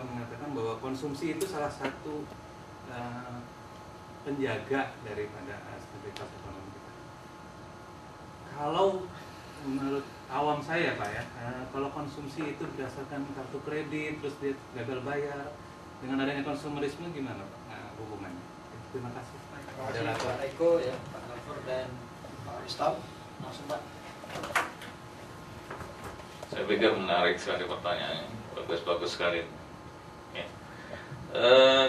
mengatakan bahwa konsumsi itu salah satu penjaga daripada stabilitas ekonomi kita. Kalau menurut awam saya Pak ya, kalau konsumsi itu berdasarkan kartu kredit terus dia gagal bayar, dengan adanya konsumerisme gimana Pak hubungannya? Terima kasih. Terima kasih Pak Eko ya, Pak Gafur dan Pak Ustaz. Langsung Pak. Saya pikir menarik sekali pertanyaannya, bagus sekali. Ya.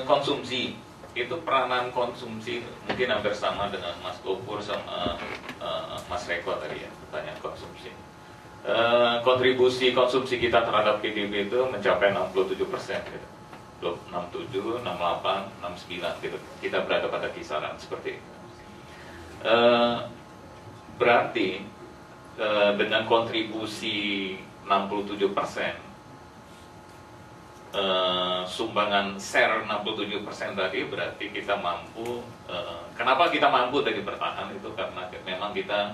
Konsumsi itu, peranan konsumsi mungkin hampir sama dengan Mas Gopur sama Mas Eko tadi ya, pertanyaan konsumsi. Kontribusi konsumsi kita terhadap PDB itu mencapai 67%, gitu. 67, 68, 69 gitu. Kita berada pada kisaran seperti itu. Berarti dengan kontribusi 67%, sumbangan share 67% tadi, berarti kita mampu. Kenapa kita mampu tadi bertahan itu karena memang kita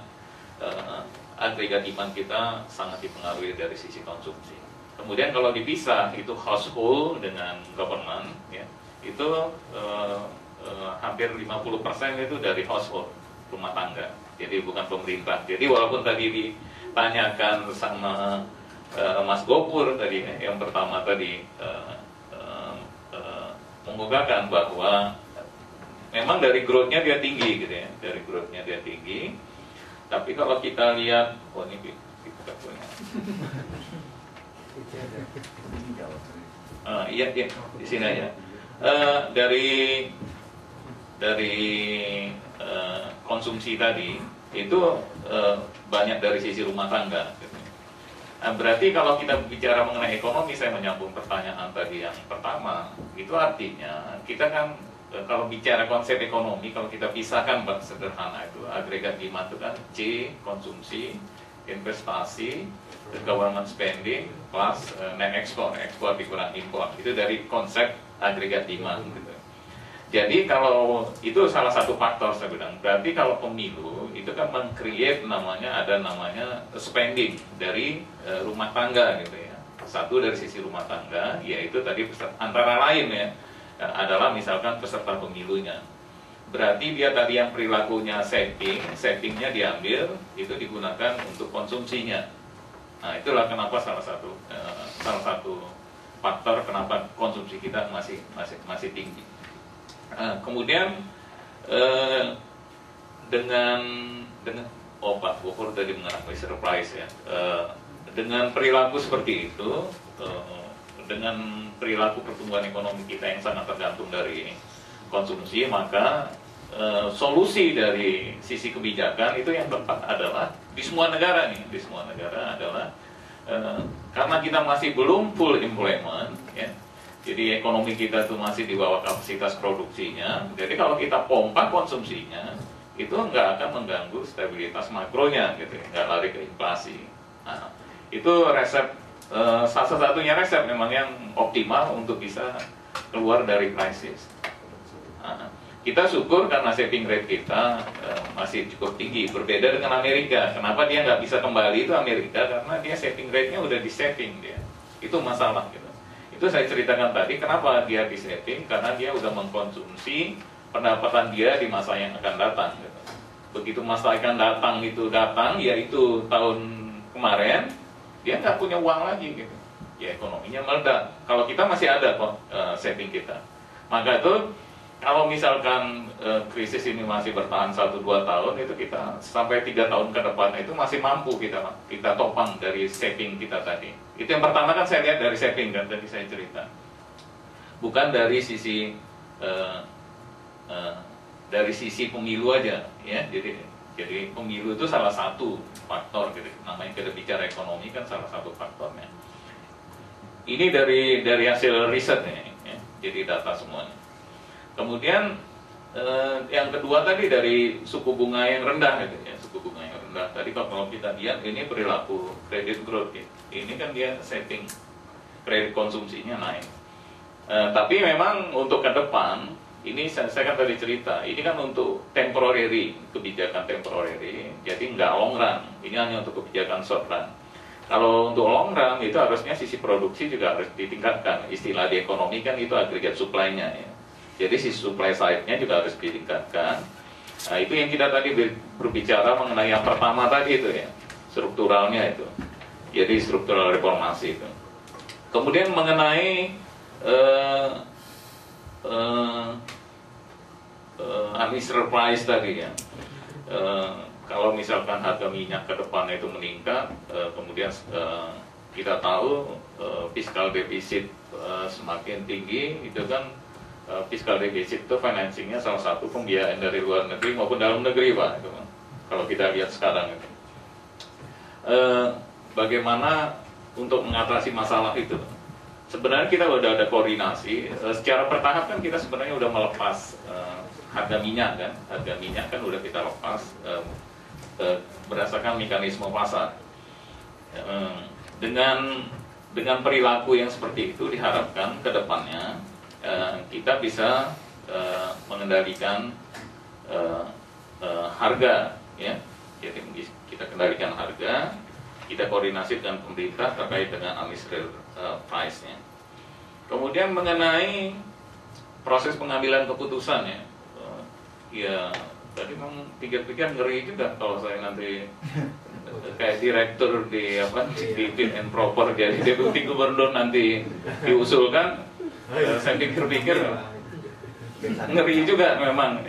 agregat demand kita sangat dipengaruhi dari sisi konsumsi. Kemudian kalau dipisah itu household dengan government ya, itu hampir 50% itu dari household, rumah tangga. Jadi bukan pemerintah. Jadi walaupun tadi ditanyakan sama Mas Gopur tadi yang pertama tadi mengungkapkan bahwa memang dari growth-nya dia tinggi gitu ya, dari growth-nya dia tinggi. Tapi kalau kita lihat, oh ini kita punya. Iya di sini aja. Dari konsumsi tadi itu banyak dari sisi rumah tangga. Gitu. Nah, berarti kalau kita bicara mengenai ekonomi, saya menyambung pertanyaan tadi yang pertama, itu artinya kita kan kalau bicara konsep ekonomi, kalau kita pisahkan sederhana itu agregat demand itu kan C, konsumsi, investasi, government spending, plus net export, ekspor dikurang impor. Itu dari konsep agregat demand gitu. Jadi kalau itu salah satu faktor saya bilang. Berarti kalau pemilu itu kan meng-create namanya spending dari rumah tangga gitu ya. Satu dari sisi rumah tangga, yaitu tadi antara lain ya adalah misalkan peserta pemilunya. Berarti dia tadi yang perilakunya savingnya diambil, itu digunakan untuk konsumsinya. Nah itulah kenapa salah satu faktor kenapa konsumsi kita masih tinggi. Kemudian dengan Pak Gopur tadi mengenai surprise ya, dengan perilaku seperti itu, dengan perilaku pertumbuhan ekonomi kita yang sangat tergantung dari konsumsi, maka solusi dari sisi kebijakan itu yang tepat adalah di semua negara adalah karena kita masih belum full employment ya. Jadi ekonomi kita itu masih di bawah kapasitas produksinya. Jadi kalau kita pompa konsumsinya, itu nggak akan mengganggu stabilitas makronya, gitu, nggak lari ke inflasi. Nah, itu resep salah satunya resep memang yang optimal untuk bisa keluar dari krisis. Nah, kita syukur karena saving rate kita masih cukup tinggi, berbeda dengan Amerika. Kenapa dia nggak bisa kembali itu Amerika? Karena dia saving rate-nya udah di saving dia. Itu masalah gitu. Itu saya ceritakan tadi, kenapa dia di saving, karena dia udah mengkonsumsi pendapatan dia di masa yang akan datang gitu. Begitu masa akan datang, yaitu tahun kemarin, dia nggak punya uang lagi gitu. Ya ekonominya meledak. Kalau kita masih ada saving kita. Maka itu kalau misalkan krisis ini masih bertahan 1-2 tahun, itu kita sampai 3 tahun ke depan itu masih mampu kita topang dari saving kita tadi. Itu yang pertama kan saya lihat dari saving kan tadi saya cerita. Bukan dari sisi pemilu aja ya. Jadi pemilu itu salah satu faktor gitu. Namanya kita bicara ekonomi kan salah satu faktornya. Ini dari hasil riset ya. Jadi data semuanya. Kemudian yang kedua tadi dari suku bunga yang rendah gitu ya, suku bunga yang rendah. Tadi kalau kita lihat ini perilaku credit growth gitu. Ini kan dia saving, kredit konsumsinya naik. Tapi memang untuk ke depan ini saya kan tadi cerita, ini kan untuk temporary, kebijakan temporary. Jadi nggak long run. Ini hanya untuk kebijakan short run. Kalau untuk long run itu harusnya sisi produksi juga harus ditingkatkan. Istilah di ekonomi kan itu aggregate supply-nya ya. Jadi sisi supply side-nya juga harus ditingkatkan. Nah, itu yang kita tadi berbicara mengenai yang pertama tadi itu ya, strukturalnya itu. Jadi struktural reformasi itu. Kemudian mengenai unreasonable price tadi ya. Kalau misalkan harga minyak ke depan itu meningkat, kemudian kita tahu fiskal defisit semakin tinggi, itu kan fiskal defisit itu financingnya salah satu pembiayaan dari luar negeri maupun dalam negeri Pak, itu kan. Kalau kita lihat sekarang itu, bagaimana untuk mengatasi masalah itu? Sebenarnya kita udah ada koordinasi, secara bertahap kan kita sebenarnya udah melepas harga minyak kan, udah kita lepas berdasarkan mekanisme pasar. Dengan perilaku yang seperti itu diharapkan ke depannya kita bisa mengendalikan harga ya. Jadi kita kendalikan harga, kita koordinasi dengan pemerintah terkait dengan unreasonable price-nya. Kemudian mengenai proses pengambilan keputusan ya, ya tadi memang pikir-pikir ngeri juga kalau saya nanti kayak direktur di di fit and proper jadi deputi gubernur nanti diusulkan. Saya pikir-pikir ngeri juga memang,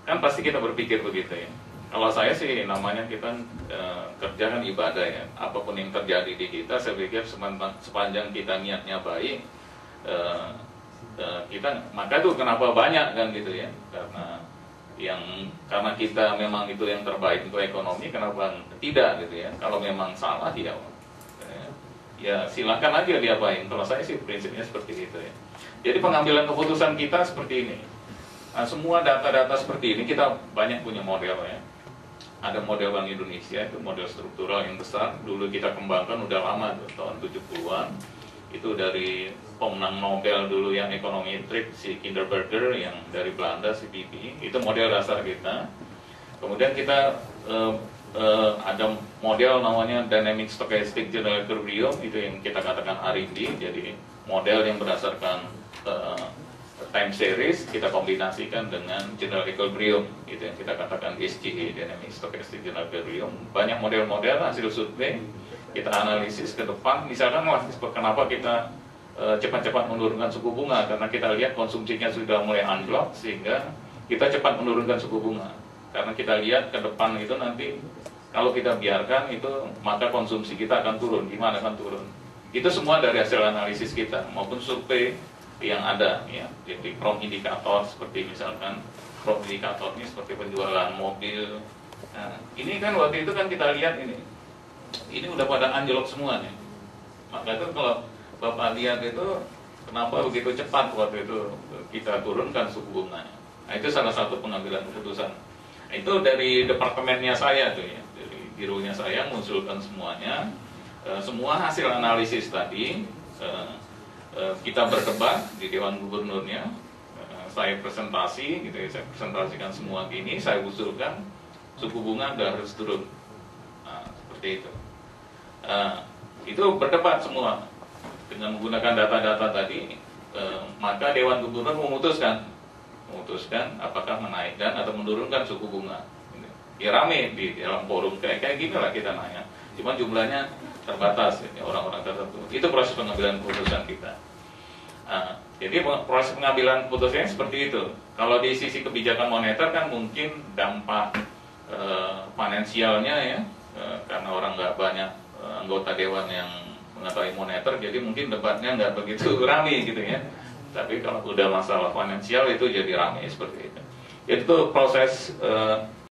kan pasti kita berpikir begitu ya. Kalau saya sih namanya kita kerja kan ibadah ya, apapun yang terjadi di kita saya pikir sepanjang kita niatnya baik, kita maka itu kenapa banyak kan gitu ya, karena kita memang itu yang terbaik untuk ekonomi, kenapa tidak gitu ya. Kalau memang salah ya silakan aja diapain. Kalau saya sih prinsipnya seperti itu ya. Jadi pengambilan keputusan kita seperti ini. Nah, semua data-data seperti ini kita banyak punya model ya. Ada model Bank Indonesia, itu model struktural yang besar. Dulu kita kembangkan udah lama tuh, tahun 70-an. Itu dari pemenang Nobel dulu yang ekonometrik, si Kinderberger yang dari Belanda, si Bibi. Itu model dasar kita. Kemudian kita ada model namanya Dynamic Stochastic General Equilibrium, itu yang kita katakan RMD. Jadi model yang berdasarkan time series kita kombinasikan dengan general equilibrium, itu yang kita katakan SGE, Dynamic Stochastic General Equilibrium. Banyak model-model hasil survei kita analisis ke depan. Misalkan kenapa kita cepat-cepat menurunkan suku bunga, karena kita lihat konsumsinya sudah mulai unblock, sehingga kita cepat menurunkan suku bunga. Karena kita lihat ke depan itu nanti kalau kita biarkan itu maka konsumsi kita akan turun, gimana akan turun. Itu semua dari hasil analisis kita maupun survei yang ada ya. Jadi prom indikator seperti misalkan prom indikator ini seperti penjualan mobil. Nah, ini kan waktu itu kan kita lihat ini udah pada anjlok semua nih. Maka itu kalau Bapak lihat itu kenapa begitu cepat waktu itu kita turunkan suku bunga. Nah, itu salah satu pengambilan keputusan. Itu dari departemennya saya tuh ya, dari bironya saya mengusulkan semuanya. Semua hasil analisis tadi kita berdebat di Dewan Gubernurnya, saya presentasi gitu ya, saya presentasikan semua gini, saya usulkan suku bunga harus turun. Nah, seperti itu. Itu berdebat semua dengan menggunakan data-data tadi, maka Dewan Gubernur memutuskan apakah menaikkan atau menurunkan suku bunga. Ya rame di dalam forum kayak gini lah kita nanya. Cuma jumlahnya terbatas ya, orang-orang tertentu. Itu proses pengambilan keputusan kita. Jadi proses pengambilan keputusannya seperti itu. Kalau di sisi kebijakan moneter kan mungkin dampak finansialnya ya, karena orang nggak banyak anggota dewan yang mengetahui moneter, jadi mungkin debatnya nggak begitu ramai gitu ya. Tapi kalau udah masalah finansial itu jadi ramai seperti itu. Itu proses